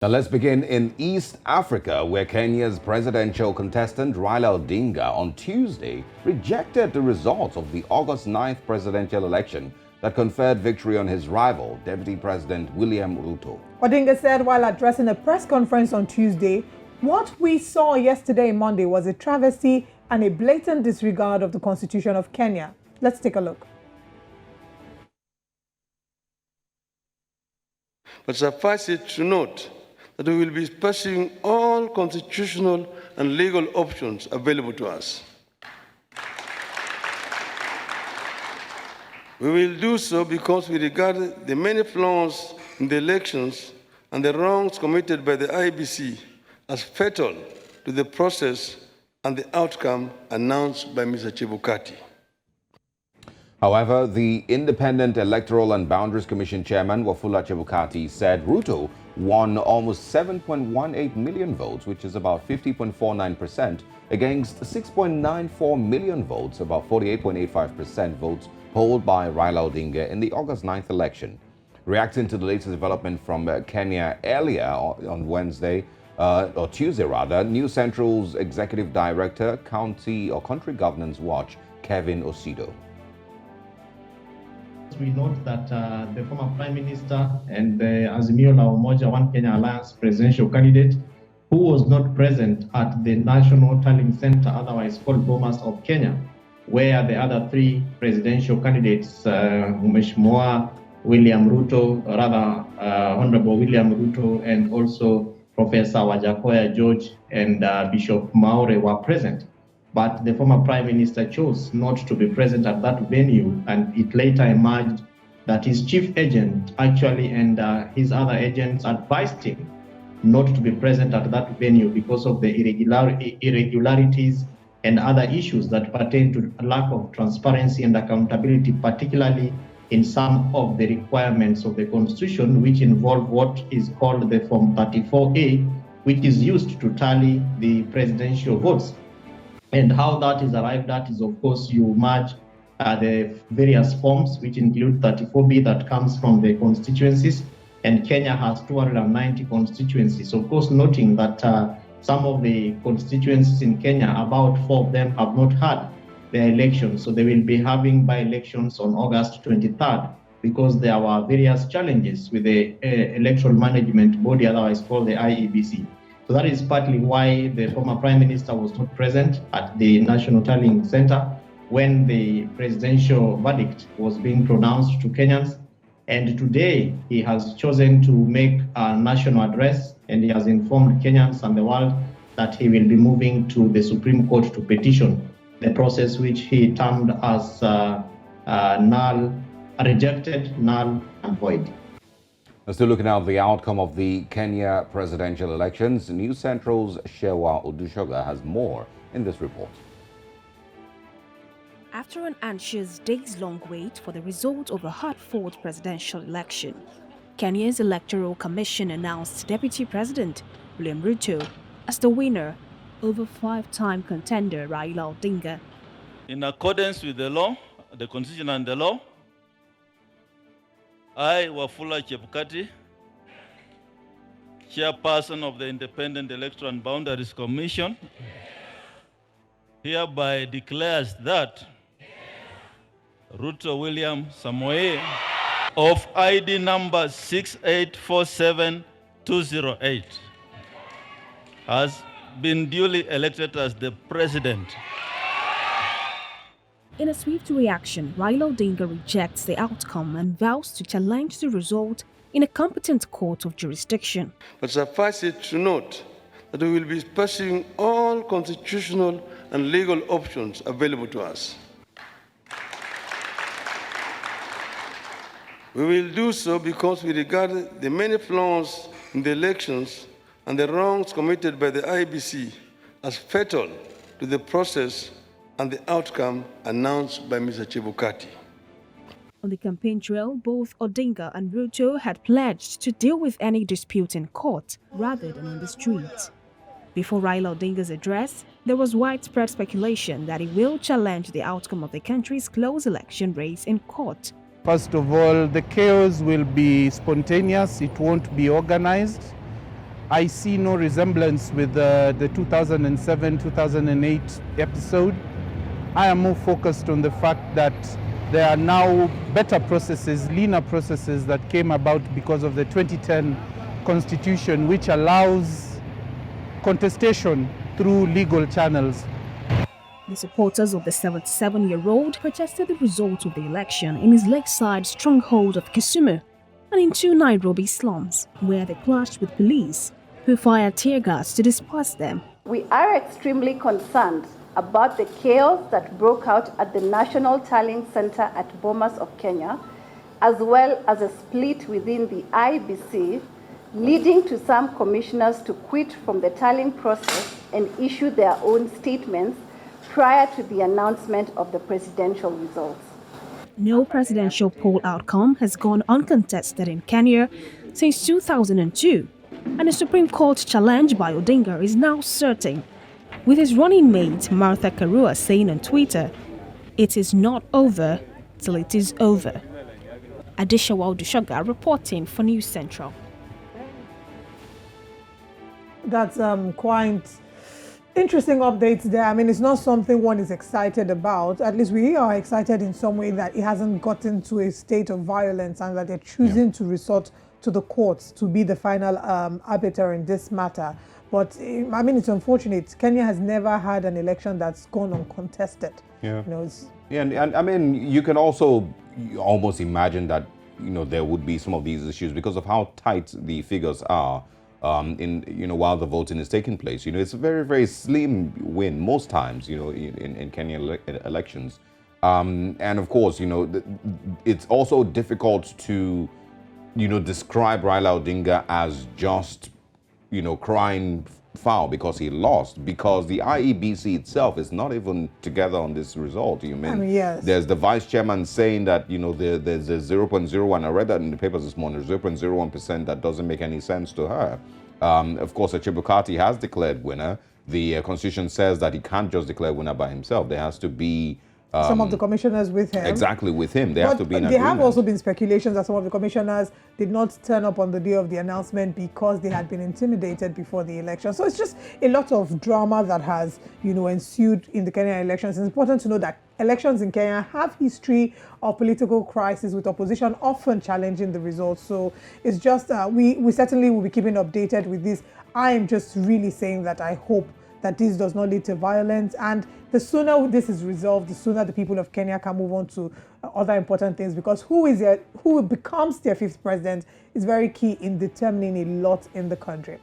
Now let's begin in East Africa, where Kenya's presidential contestant Raila Odinga on Tuesday rejected the results of the August 9th presidential election that conferred victory on his rival, Deputy President William Ruto. Odinga said while addressing a press conference on Tuesday, what we saw yesterday, Monday, was a travesty and a blatant disregard of the Constitution of Kenya. Let's take a look. But suffice it to note that we will be pursuing all constitutional and legal options available to us. We will do so because we regard the many flaws in the elections and the wrongs committed by the IEBC as fatal to the process and the outcome announced by Mr. Chebukati. However, the Independent Electoral and Boundaries Commission Chairman Wafula Chebukati said Ruto won almost 7.18 million votes, which is about 50.49%, against 6.94 million votes, about 48.85% votes polled by Raila Odinga in the August 9th election. Reacting to the latest development from Kenya earlier on Tuesday rather, News Central's Executive Director, Country Governance Watch, Kevin Osido. We note that the former Prime Minister and the Azimio la Umoja One Kenya Alliance presidential candidate, who was not present at the National Tallying Center, otherwise called Bomas of Kenya, where the other three presidential candidates, Mheshimiwa William Ruto, Honorable William Ruto, and also Professor Wajakoya George and Bishop Maure were present. But the former Prime Minister chose not to be present at that venue, and it later emerged that his chief agent actually and his other agents advised him not to be present at that venue because of the irregularities and other issues that pertain to lack of transparency and accountability, particularly in some of the requirements of the Constitution, which involve what is called the Form 34A, which is used to tally the presidential votes. And how that is arrived at is, of course, you merge the various forms, which include 34B that comes from the constituencies, and Kenya has 290 constituencies. Of course, noting that some of the constituencies in Kenya, about 4 of them have not had their elections. So they will be having by-elections on August 23rd because there were various challenges with the electoral management body, otherwise called the IEBC. So that is partly why the former Prime Minister was not present at the National Tallying Center when the presidential verdict was being pronounced to Kenyans. And today he has chosen to make a national address, and he has informed Kenyans and the world that he will be moving to the Supreme Court to petition the process which he termed as rejected, null, and void. Still looking at the outcome of the Kenya presidential elections, News Central's Shewa Odushoga has more in this report. After an anxious days-long wait for the result of a hard-fought presidential election, Kenya's Electoral Commission announced Deputy President William Ruto as the winner over 5-time contender Raila Odinga. In accordance with the law, the Constitution and the law, I, Wafula Chebukati, Chairperson of the Independent Electoral and Boundaries Commission, hereby declares that Ruto William Samoei of ID number 6847208 has been duly elected as the president. In a swift reaction, Raila Odinga rejects the outcome and vows to challenge the result in a competent court of jurisdiction. But suffice it to note that we will be pursuing all constitutional and legal options available to us. We will do so because we regard the many flaws in the elections and the wrongs committed by the IEBC as fatal to the process and the outcome announced by Mr. Chebukati. On the campaign trail, both Odinga and Ruto had pledged to deal with any dispute in court rather than on the street. Before Raila Odinga's address, there was widespread speculation that he will challenge the outcome of the country's close election race in court. First of all, the chaos will be spontaneous, it won't be organized. I see no resemblance with the 2007-2008 episode. I am more focused on the fact that there are now better processes, leaner processes that came about because of the 2010 Constitution, which allows contestation through legal channels. The supporters of the 77-year-old protested the results of the election in his lakeside stronghold of Kisumu and in 2 Nairobi slums, where they clashed with police, who fired tear gas to disperse them. We are extremely concerned about the chaos that broke out at the National Tallying Center at Bomas of Kenya, as well as a split within the IBC, leading to some commissioners to quit from the tallying process and issue their own statements prior to the announcement of the presidential results. No presidential poll outcome has gone uncontested in Kenya since 2002, and a Supreme Court challenge by Odinga is now certain, with his running mate Martha Karua saying on Twitter, "It is not over till it is over." Adishawa Odushoga reporting for News Central. That's quite interesting updates there. I mean, it's not something one is excited about. At least we are excited in some way that it hasn't gotten to a state of violence and that they're choosing to resort to the courts to be the final arbiter in this matter. But I mean, it's unfortunate. Kenya has never had an election that's gone uncontested. Yeah. You know, and I mean, you can also almost imagine that, you know, there would be some of these issues because of how tight the figures are. While the voting is taking place, you know, it's a very, very slim win most times, you know, in Kenya elections. And of course, you know, it's also difficult to, you know, describe Raila Odinga as just, you know, crying foul because he lost, because the IEBC itself is not even together on this result. You mean, yes. There's the vice chairman saying that, you know, there's a 0.01, I read that in the papers this morning, 0.01% that doesn't make any sense to her. Of course, Chebukati has declared winner. The Constitution says that he can't just declare winner by himself. There has to be some of the commissioners with him. Exactly, with him. They have to be in there agreement. have also been speculations that some of the commissioners did not turn up on the day of the announcement because they had been intimidated before the election. So it's just a lot of drama that has, you know, ensued in the Kenyan elections. It's important to know that elections in Kenya have history of political crisis, with opposition often challenging the results. So it's just, we certainly will be keeping updated with this. I am just really saying that I hope that this does not lead to violence, and the sooner this is resolved, the sooner the people of Kenya can move on to other important things, because who becomes their 5th president is very key in determining a lot in the country.